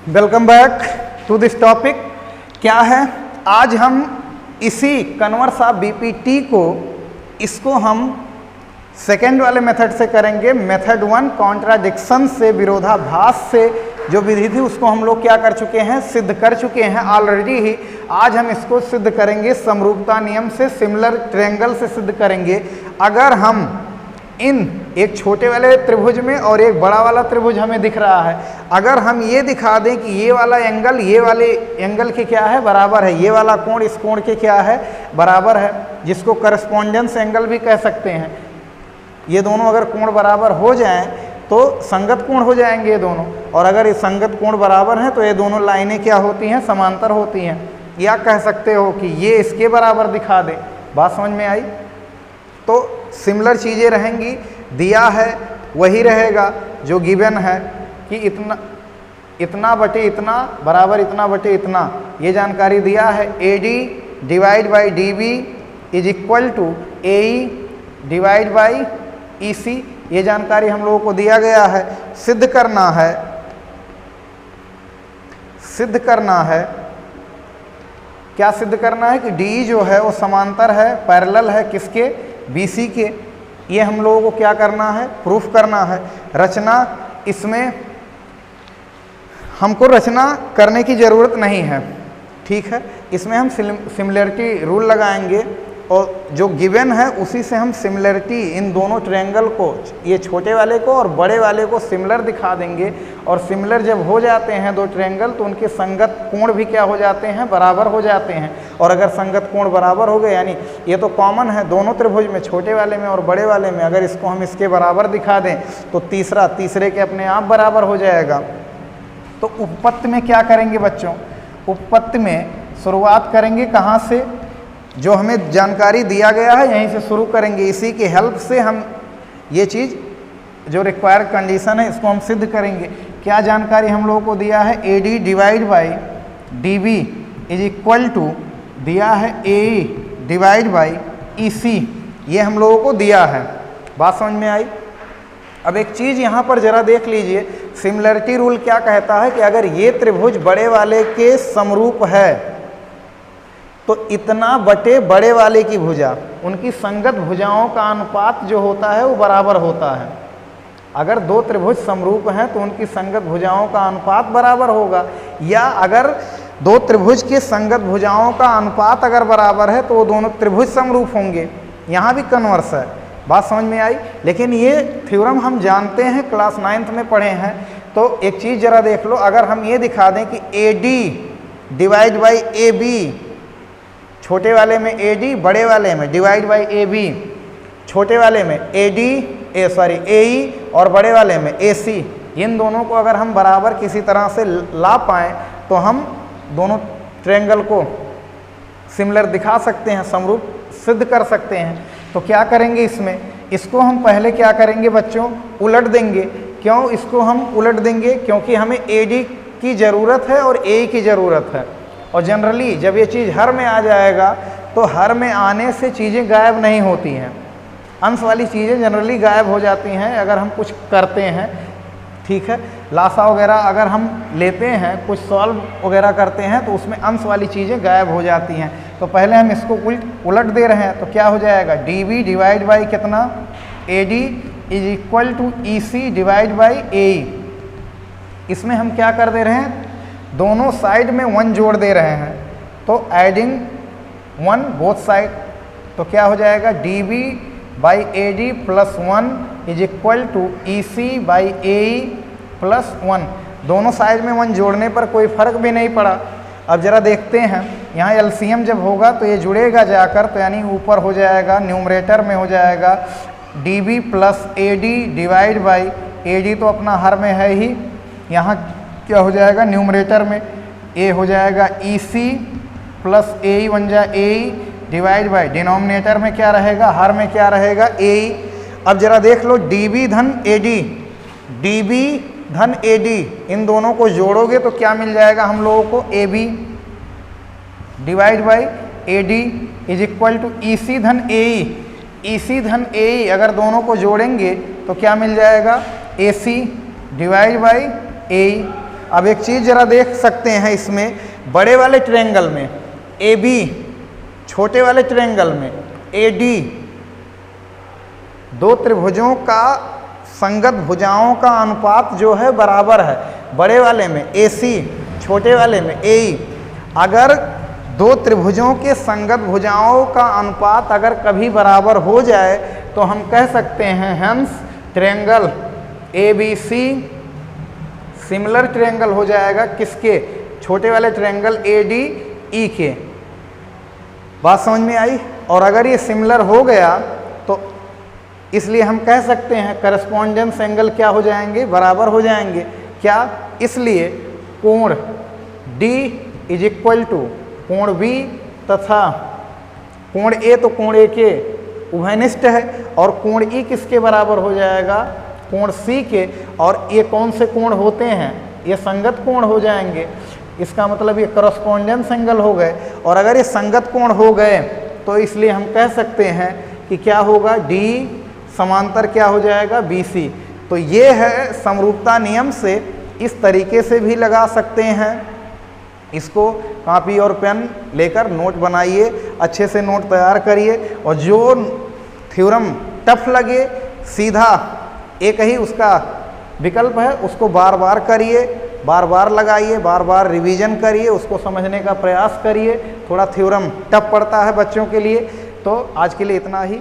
Welcome back to this topic. क्या है, आज हम इसी कन्वर्स ऑफ बीपीटी को इसको हम सेकेंड वाले मेथड से करेंगे। मेथड 1 कॉन्ट्राडिक्शन से, विरोधाभास से जो विधि थी उसको हम लोग क्या कर चुके हैं, सिद्ध कर चुके हैं ऑलरेडी ही। आज हम इसको सिद्ध करेंगे समरूपता नियम से, सिमिलर ट्रायंगल से सिद्ध करेंगे। अगर हम एक छोटे वाले त्रिभुज में और एक बड़ा वाला त्रिभुज हमें दिख रहा है, अगर हम ये दिखा दें कि ये वाला एंगल ये वाले एंगल के क्या है, बराबर है, ये वाला कोण इस कोण के क्या है, बराबर है, जिसको करस्पॉन्डेंस एंगल भी कह सकते हैं। ये दोनों अगर कोण बराबर हो जाएं तो संगत कोण हो जाएंगे ये दोनों, और अगर ये संगत कोण बराबर हैं तो ये दोनों लाइनें क्या होती हैं, समांतर होती हैं। या कह सकते हो कि ये इसके बराबर दिखा दें। बात समझ में आई? तो सिमिलर चीज़ें रहेंगी, दिया है वही रहेगा जो गिवन है कि इतना बटे इतना बराबर इतना बटे इतना, ये जानकारी दिया है। AD divide by DB is equal to AE divide by EC, ये जानकारी हम लोगों को दिया गया है। सिद्ध करना है क्या सिद्ध करना है कि D जो है वो समांतर है, पैरेलल है किसके, BC के। ये हम लोगों को क्या करना है, प्रूफ करना है। रचना, इसमें हमको रचना करने की ज़रूरत नहीं है, ठीक है। इसमें हम सिमिलरिटी रूल लगाएंगे और जो गिवन है उसी से हम सिमिलरिटी इन दोनों ट्रायंगल को, ये छोटे वाले को और बड़े वाले को सिमिलर दिखा देंगे। और सिमिलर जब हो जाते हैं दो ट्रायंगल तो उनके संगत कोण भी क्या हो जाते हैं, बराबर हो जाते हैं। और अगर संगत कोण बराबर हो गए, यानी ये तो कॉमन है दोनों त्रिभुज में, छोटे वाले में और बड़े वाले में, अगर इसको हम इसके बराबर दिखा दें तो तीसरे के अपने आप बराबर हो जाएगा। तो उपपत्ति में क्या करेंगे बच्चों, उपपत्ति में शुरुआत करेंगे कहाँ से, जो हमें जानकारी दिया गया है यहीं से शुरू करेंगे। इसी की हेल्प से हम ये चीज़ जो रिक्वायर्ड कंडीशन है इसको हम सिद्ध करेंगे। क्या जानकारी हम लोगों को दिया है, AD divide by DB is equal to दिया है AE डिवाइड बाई EC, ये हम लोगों को दिया है। बात समझ में आई? अब एक चीज़ यहाँ पर जरा देख लीजिए, सिमिलरिटी रूल क्या कहता है कि अगर ये त्रिभुज बड़े वाले के समरूप है तो इतना बटे बड़े वाले की भुजा, उनकी संगत भुजाओं का अनुपात जो होता है वो बराबर होता है। अगर दो त्रिभुज समरूप हैं तो उनकी संगत भुजाओं का अनुपात बराबर होगा। या अगर दो त्रिभुज के संगत भुजाओं का अनुपात अगर बराबर है तो वो दोनों त्रिभुज समरूप होंगे। यहाँ भी कन्वर्स है। बात समझ में आई? लेकिन ये थ्योरम हम जानते हैं, क्लास 9th में पढ़े हैं। तो एक चीज़ जरा देख लो, अगर हम ये दिखा दें कि AD डिवाइड बाई AB, छोटे वाले में AD, बड़े वाले में डिवाइड बाई AB, छोटे वाले में AE और बड़े वाले में AC, इन दोनों को अगर हम बराबर किसी तरह से ला पाएँ तो हम दोनों ट्रायंगल को सिमिलर दिखा सकते हैं, समरूप सिद्ध कर सकते हैं। तो क्या करेंगे इसमें, इसको हम पहले क्या करेंगे बच्चों, उलट देंगे। क्यों इसको हम उलट देंगे? क्योंकि हमें AD की ज़रूरत है और AE की ज़रूरत है। और जनरली जब ये चीज़ हर में आ जाएगा तो हर में आने से चीज़ें गायब नहीं होती हैं, अंश वाली चीज़ें जनरली गायब हो जाती हैं अगर हम कुछ करते हैं, ठीक है। लासा वगैरह अगर हम लेते हैं, कुछ सॉल्व वगैरह करते हैं तो उसमें अंश वाली चीज़ें गायब हो जाती हैं। तो पहले हम इसको उलट दे रहे हैं तो क्या हो जाएगा, DB डिवाइड बाई कितना, AD is equal to EC divide by AE। इसमें हम क्या कर दे रहे हैं, दोनों साइड में 1 जोड़ दे रहे हैं, तो एडिंग 1 बोथ साइड, तो क्या हो जाएगा, DB by AD plus 1 is equal to EC by AE plus 1। दोनों साइड में 1 जोड़ने पर कोई फर्क भी नहीं पड़ा। अब जरा देखते हैं, यहाँ LCM जब होगा तो ये जुड़ेगा जाकर, तो यानी ऊपर हो जाएगा, न्यूमरेटर में हो जाएगा DB plus AD divide by AD, तो अपना हर में है ही, यहाँ क्या हो जाएगा, न्यूमरेटर में A हो जाएगा EC प्लस AE बन जाए AE डिवाइड बाई डिनोमिनेटर में क्या रहेगा, हर में क्या रहेगा, AE। अब जरा देख लो, DB धन AD, इन दोनों को जोड़ोगे तो क्या मिल जाएगा हम लोगों को, AB divide by AD is equal to EC धन AE, अगर दोनों को जोड़ेंगे तो क्या मिल जाएगा, AC डिवाइड बाई AE। अब एक चीज़ ज़रा देख सकते हैं इसमें, बड़े वाले ट्रायंगल में AB, छोटे वाले ट्रायंगल में AD, दो त्रिभुजों का संगत भुजाओं का अनुपात जो है बराबर है। बड़े वाले में AC, छोटे वाले में AE। अगर दो त्रिभुजों के संगत भुजाओं का अनुपात अगर कभी बराबर हो जाए तो हम कह सकते हैं hence triangle ABC similar triangle हो जाएगा किसके, छोटे वाले ट्रायंगल ADE के। बात समझ में आई। और अगर ये सिमिलर हो गया तो इसलिए हम कह सकते हैं करस्पॉन्डेंस एंगल क्या हो जाएंगे, बराबर हो जाएंगे। क्या, इसलिए कोण D इज इक्वल टू कोण B तथा कोण A, तो कोण A के उभयनिष्ठ है, और कोण E किसके बराबर हो जाएगा, कोण C के। और ये कौन से कोण होते हैं, ये संगत कोण हो जाएंगे। इसका मतलब ये करस्पॉन्डेंस एंगल हो गए। और अगर ये संगत कोण हो गए तो इसलिए हम कह सकते हैं कि क्या होगा, D समांतर क्या हो जाएगा, BC। तो ये है समरूपता नियम से इस तरीके से भी लगा सकते हैं। इसको कॉपी और पेन लेकर नोट बनाइए, अच्छे से नोट तैयार करिए, और जो थ्योरम टफ लगे सीधा एक ही उसका विकल्प है, उसको बार बार करिए, बार बार लगाइए, बार बार रिवीजन करिए, उसको समझने का प्रयास करिए। थोड़ा थ्योरम टफ पड़ता है बच्चों के लिए। तो आज के लिए इतना ही।